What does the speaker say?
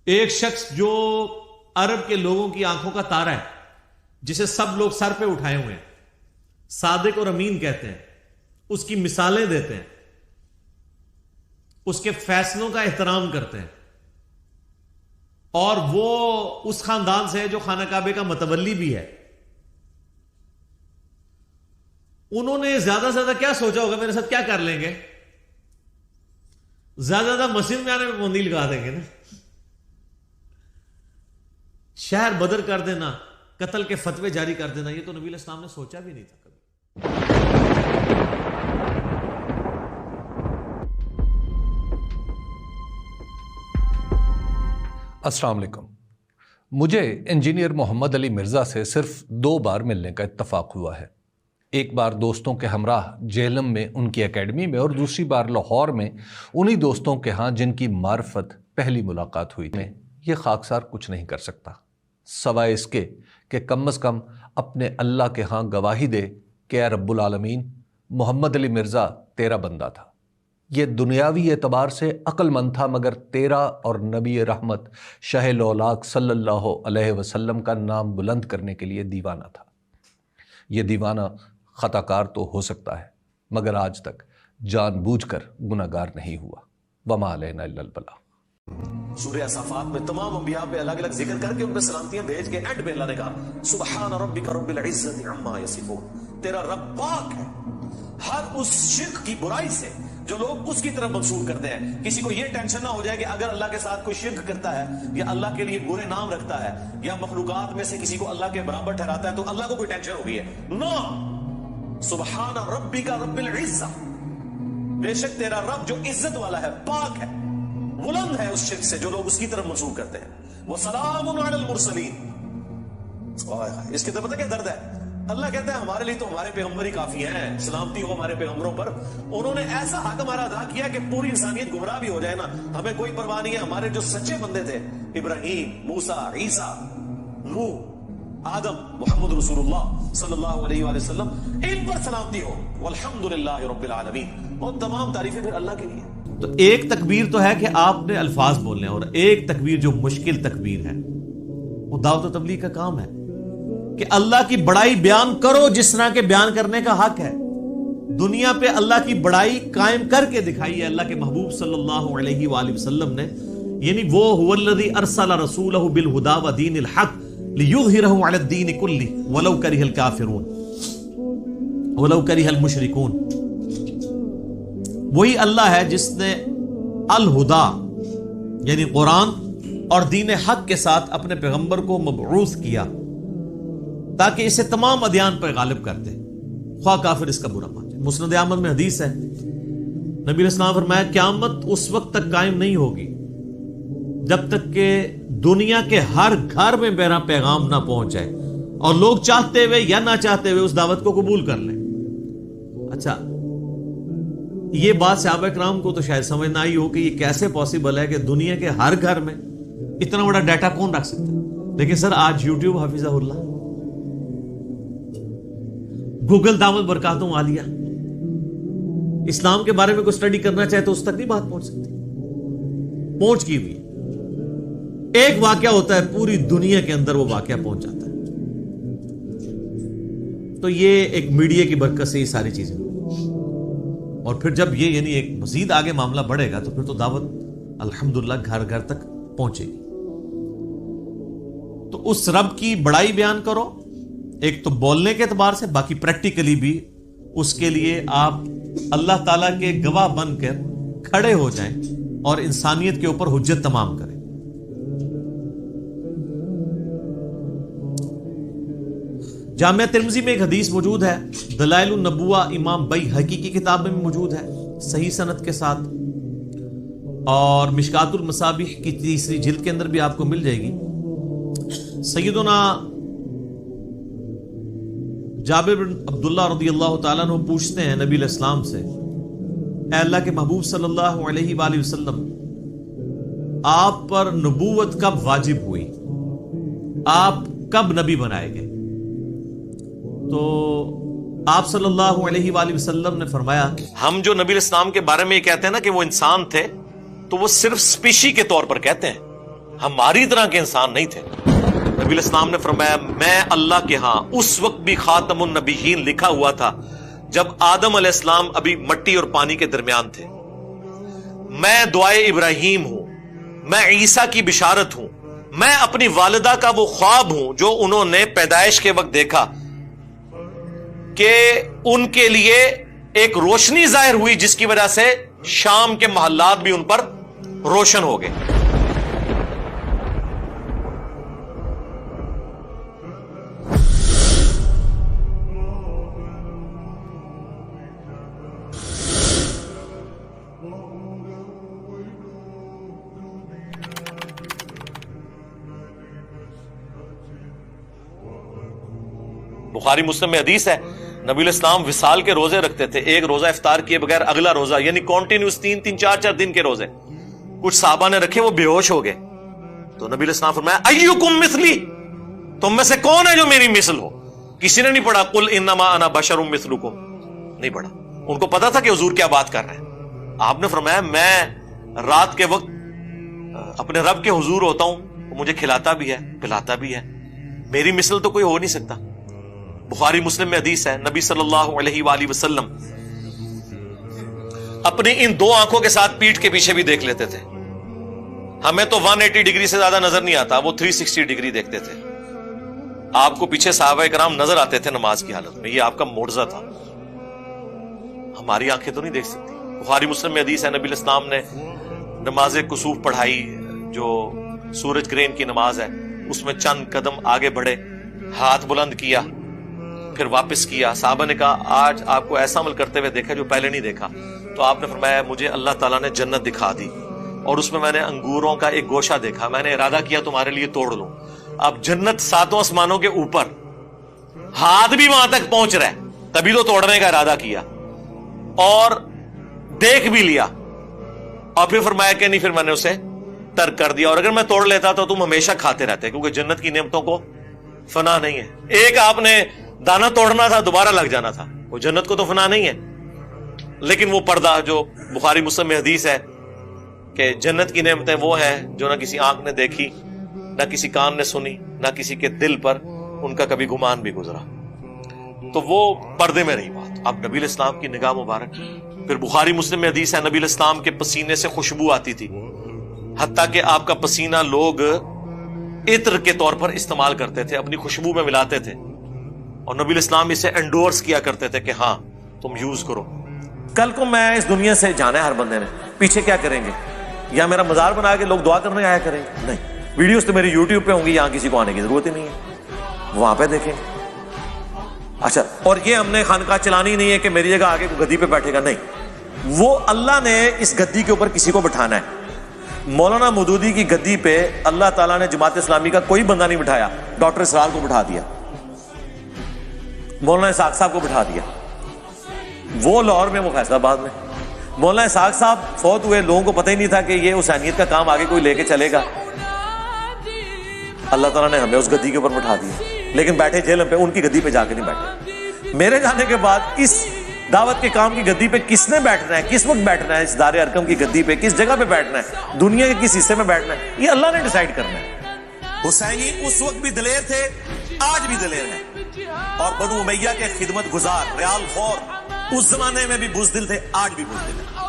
ایک شخص جو عرب کے لوگوں کی آنکھوں کا تارا ہے، جسے سب لوگ سر پہ اٹھائے ہوئے ہیں، صادق اور امین کہتے ہیں، اس کی مثالیں دیتے ہیں، اس کے فیصلوں کا احترام کرتے ہیں، اور وہ اس خاندان سے ہے جو خانہ کعبے کا متولی بھی ہے. انہوں نے زیادہ سے زیادہ کیا سوچا ہوگا میرے ساتھ کیا کر لیں گے؟ زیادہ زیادہ مسجد میں آنے میں پابندی لگا دیں گے نا، شہر بدر کر دینا، قتل کے فتوے جاری کر دینا. یہ تو نبی علیہ السلام نے سوچا بھی نہیں تھا کبھی. السلام علیکم. مجھے انجینئر محمد علی مرزا سے صرف 2 بار ملنے کا اتفاق ہوا ہے. ایک بار دوستوں کے ہمراہ جہلم میں ان کی اکیڈمی میں، اور دوسری بار لاہور میں انہی دوستوں کے ہاں جن کی معرفت پہلی ملاقات ہوئی. میں یہ خاکسار کچھ نہیں کر سکتا سوائے اس کے کہ کم از کم اپنے اللہ کے ہاں گواہی دے کہ اے رب العالمین، محمد علی مرزا تیرا بندہ تھا. یہ دنیاوی اعتبار سے عقل مند تھا، مگر تیرا اور نبی رحمت شاہ لولاک صلی اللہ علیہ وسلم کا نام بلند کرنے کے لیے دیوانہ تھا. یہ دیوانہ خطا کار تو ہو سکتا ہے، مگر آج تک جان بوجھ کر گناہگار نہیں ہوا. وما علینا الا البلاغ. سورہ صافات میں تمام انبیاء پہ الگ الگ ذکر کر کے ان پہ سلامتیاں بھیج کے اینڈ میں اللہ نے کہا سبحان ربک رب العزت عما یصفون. تیرا رب پاک ہے ہر اس شرک کی برائی سے جو لوگ اس کی طرف منسوب کرتے ہیں. کسی کو یہ ٹینشن نہ ہو جائے کہ اگر اللہ کے ساتھ کوئی شرک کرتا ہے یا اللہ کے لیے برے نام رکھتا ہے یا مخلوقات میں سے کسی کو اللہ کے برابر ٹھہراتا ہے تو اللہ کو کوئی ٹینشن ہو گئی ہے. نو، سبحان ربک رب العزت، بے شک تیرا رب جو عزت والا ہے، پاک ہے، بلند ہے اس شرک سے جو لوگ اس کی طرف منسوب کرتے ہیں. وَسَلَامٌ عَلَى الْمُرْسَلِينَ. اس کے تو پتہ کیا درد ہے؟ اللہ کہتا ہے ہمارے لیے تو ہمارے پیغمبر ہی کافی ہیں، سلامتی ہو ہمارے پیغمبروں پر. انہوں نے ایسا حق ہمارا ادا کیا کہ پوری انسانیت گمراہ بھی ہو جائے نا، ہمیں کوئی پرواہ نہیں ہے. ہمارے جو سچے بندے تھے، ابراہیم، موسیٰ، عیسیٰ، نوح، آدم، محمد رسول اللہ صلی اللہ علیہ وآلہ وسلم، ان پر سلامتی ہو. والحمدللہ رب العالمین. اور تمام تعریفیں پھر اللہ کے لیے. تو ایک تکبیر تو ہے کہ آپ نے الفاظ بولنے، اور ایک تکبیر جو مشکل تکبیر ہے وہ دعوت و تبلیغ کا کام ہے کہ اللہ کی بڑائی بیان کرو جس طرح کے بیان کرنے کا حق ہے. دنیا پہ اللہ کی بڑائی قائم کر کے دکھائی ہے اللہ کے محبوب صلی اللہ علیہ وآلہ وسلم نے. یعنی وہ هو الذی ارسل رسولہ بالہدی ودین الحق لیظہرہ علی الدین کلہ ولو کرہ الکافرون ولو کرہ المشرکون. وہی اللہ ہے جس نے الہدا یعنی قرآن اور دین حق کے ساتھ اپنے پیغمبر کو مبعوث کیا تاکہ اسے تمام ادیان پر غالب کر دے، خواہ کافر اس کا برا مان جائے. مسند احمد میں حدیث ہے، نبی علیہ السلام فرمایا قیامت اس وقت تک قائم نہیں ہوگی جب تک کہ دنیا کے ہر گھر میں میرا پیغام نہ پہنچ جائے اور لوگ چاہتے ہوئے یا نہ چاہتے ہوئے اس دعوت کو قبول کر لیں. اچھا، یہ بات صحابہ کرام کو تو شاید سمجھ نہ آئی ہو کہ یہ کیسے پاسبل ہے کہ دنیا کے ہر گھر میں اتنا بڑا ڈیٹا کون رکھ سکتا ہے. لیکن سر آج یوٹیوب حفظہ اللہ، گوگل دامت برکاتوں عالیہ، اسلام کے بارے میں کوئی اسٹڈی کرنا چاہے تو اس تک نہیں بات پہنچ سکتی. پہنچ کی ہوئی ایک واقعہ ہوتا ہے پوری دنیا کے اندر وہ واقعہ پہنچ جاتا ہے. تو یہ ایک میڈیا کی برکت سے یہ ساری چیزیں، اور پھر جب یہ یعنی ایک مزید آگے معاملہ بڑھے گا تو پھر تو دعوت الحمدللہ گھر گھر تک پہنچے گی. تو اس رب کی بڑائی بیان کرو، ایک تو بولنے کے اعتبار سے، باقی پریکٹیکلی بھی اس کے لیے آپ اللہ تعالیٰ کے گواہ بن کر کھڑے ہو جائیں اور انسانیت کے اوپر حجت تمام کریں. جامعہ ترمذی میں ایک حدیث موجود ہے، دلائل النبوہ امام بیہقی کی کتاب میں موجود ہے صحیح سند کے ساتھ، اور مشکات المصابیح کی 3 جلد کے اندر بھی آپ کو مل جائے گی. سیدنا جابر بن عبداللہ رضی اللہ تعالیٰ عنہ پوچھتے ہیں نبی علیہ السلام سے، اے اللہ کے محبوب صلی اللہ علیہ وآلہ وسلم، آپ پر نبوت کب واجب ہوئی؟ آپ کب نبی بنائے گئے؟ تو آپ صلی اللہ علیہ وآلہ وسلم نے فرمایا، ہم جو نبی علیہ السلام کے بارے میں یہ کہتے ہیں نا کہ وہ انسان تھے، تو وہ صرف سپیشی کے طور پر کہتے ہیں. ہماری طرح کے انسان نہیں تھے. نبی الاسلام نے فرمایا میں اللہ کے ہاں اس وقت بھی خاتم النبیین لکھا ہوا تھا جب آدم علیہ السلام ابھی مٹی اور پانی کے درمیان تھے. میں دعائے ابراہیم ہوں, میں عیسیٰ کی بشارت ہوں, میں اپنی والدہ کا وہ خواب ہوں جو انہوں نے پیدائش کے وقت دیکھا کہ ان کے لیے ایک روشنی ظاہر ہوئی جس کی وجہ سے شام کے محلات بھی ان پر روشن ہو گئے. بخاری مسلم میں حدیث ہے نبی الاسلام وصال کے روزے رکھتے تھے, ایک روزہ افطار کیے بغیر اگلا روزہ, یعنی کنٹینیوس 3-3 4-4 دن کے روزے. کچھ صحابہ نے رکھے, وہ بے ہوش ہو گئے تو نبی الاسلام فرمایا ایکم مثلی, تم میں سے کون ہے جو میری مثل ہو. کسی نے نہیں پڑھا قل انما انا بشر مثلکم, نہیں پڑھا. ان کو پتا تھا کہ حضور کیا بات کر رہے ہیں. آپ نے فرمایا میں رات کے وقت اپنے رب کے حضور ہوتا ہوں, وہ مجھے کھلاتا بھی ہے پلاتا بھی ہے, میری مثل تو کوئی ہو نہیں سکتا. بخاری مسلم میں حدیث ہے نبی صلی اللہ علیہ وآلہ وسلم اپنی ان دو آنکھوں کے ساتھ پیٹھ کے پیچھے بھی دیکھ لیتے تھے. ہمیں تو 180 ڈگری سے زیادہ نظر نہیں آتا, وہ 360 ڈگری دیکھتے تھے. آپ کو پیچھے صحابہ کرام نظر آتے تھے نماز کی حالت میں, یہ آپ کا معجزہ تھا. ہماری آنکھیں تو نہیں دیکھ سکتی. بخاری مسلم میں حدیث ہے نبی الاسلام نے نماز کسوف پڑھائی, جو سورج گرہن کی نماز ہے, اس میں چند قدم آگے بڑھے, ہاتھ بلند کیا, پھر واپس کیا. صحابہ نے کہا آج آپ کو ایسا عمل کرتے ہوئے دیکھا جو پہلے نہیں دیکھا. تو آپ نے فرمایا مجھے اللہ تعالیٰ نے جنت دکھا دی اور اس میں نے انگوروں کا ایک گوشہ دیکھا, میں نے ارادہ کیا تمہارے لیے توڑ لوں. اب جنت 7 آسمانوں کے اوپر, ہاتھ بھی وہاں تک پہنچ رہا ہے, تبھی تو توڑنے کا ارادہ کیا اور دیکھ بھی لیا. اور پھر فرمایا کہ نہیں, پھر میں نے اسے ترک کر دیا, اور اگر میں توڑ لیتا تو تم ہمیشہ کھاتے رہتے, کیونکہ جنت کی نعمتوں کو فنا نہیں ہے. ایک آپ نے دانا توڑنا تھا, دوبارہ لگ جانا تھا, وہ جنت کو تو فنا نہیں ہے. لیکن وہ پردہ جو بخاری مسلم میں حدیث ہے کہ جنت کی نعمتیں وہ ہیں جو نہ کسی آنکھ نے دیکھی, نہ کسی کان نے سنی, نہ کسی کے دل پر ان کا کبھی گمان بھی گزرا. تو وہ پردے میں رہی بات. اب نبی الاسلام کی نگاہ مبارک. پھر بخاری مسلم میں حدیث ہے نبی الاسلام کے پسینے سے خوشبو آتی تھی, حتیٰ کہ آپ کا پسینہ لوگ عطر کے طور پر استعمال کرتے تھے, اپنی خوشبو میں ملاتے تھے, اور نبی الاسلام اسے انڈورس کیا کرتے تھے کہ ہاں تم یوز کرو. کل کو میں اس دنیا سے جانا ہے, ہر بندے نے, پیچھے کیا کریں گے؟ یا میرا مزار بنا کے لوگ دعا کرنے آیا کریں گے؟ نہیں. ویڈیوز تو میری یوٹیوب پہ ہوں گی, یہاں کسی کو آنے کی ضرورت ہی نہیں ہے, وہاں پہ دیکھیں. اچھا, اور یہ ہم نے خانقاہ چلانی نہیں ہے کہ میری جگہ آگے گدی پہ بیٹھے گا, نہیں. وہ اللہ نے اس گدی کے اوپر کسی کو بٹھانا ہے. مولانا مودودی کی گدی پہ اللہ تعالیٰ نے جماعت اسلامی کا کوئی بندہ نہیں بٹھایا, ڈاکٹر اسرار کو بٹھا دیا, مولانا اسحاق صاحب کو بٹھا دیا. وہ لاہور میں, وہ فیصل آباد میں. مولانا اسحاق صاحب فوت ہوئے, لوگوں کو پتہ ہی نہیں تھا کہ یہ حسینیت کا کام آگے کوئی لے کے چلے گا. اللہ تعالیٰ نے ہمیں اس گدی کے اوپر بٹھا دیا, لیکن بیٹھے جیل پہ, ان کی گدی پہ جا کے نہیں بیٹھے. میرے جانے کے بعد اس دعوت کے کام کی گدی پہ کس نے بیٹھنا ہے, کس وقت بیٹھنا ہے, اس دار ارکم کی گدی پہ کس جگہ پہ بیٹھنا ہے, دنیا کے کس حصے میں بیٹھنا ہے, یہ اللہ نے ڈیسائیڈ کرنا ہے. حسینی اس وقت بھی دلیر تھے, آج بھی دلیر ہیں, اور بنو امیہ کے خدمت گزار ریال خور اس زمانے میں بھی بزدل تھے, آج بھی بزدل ہیں.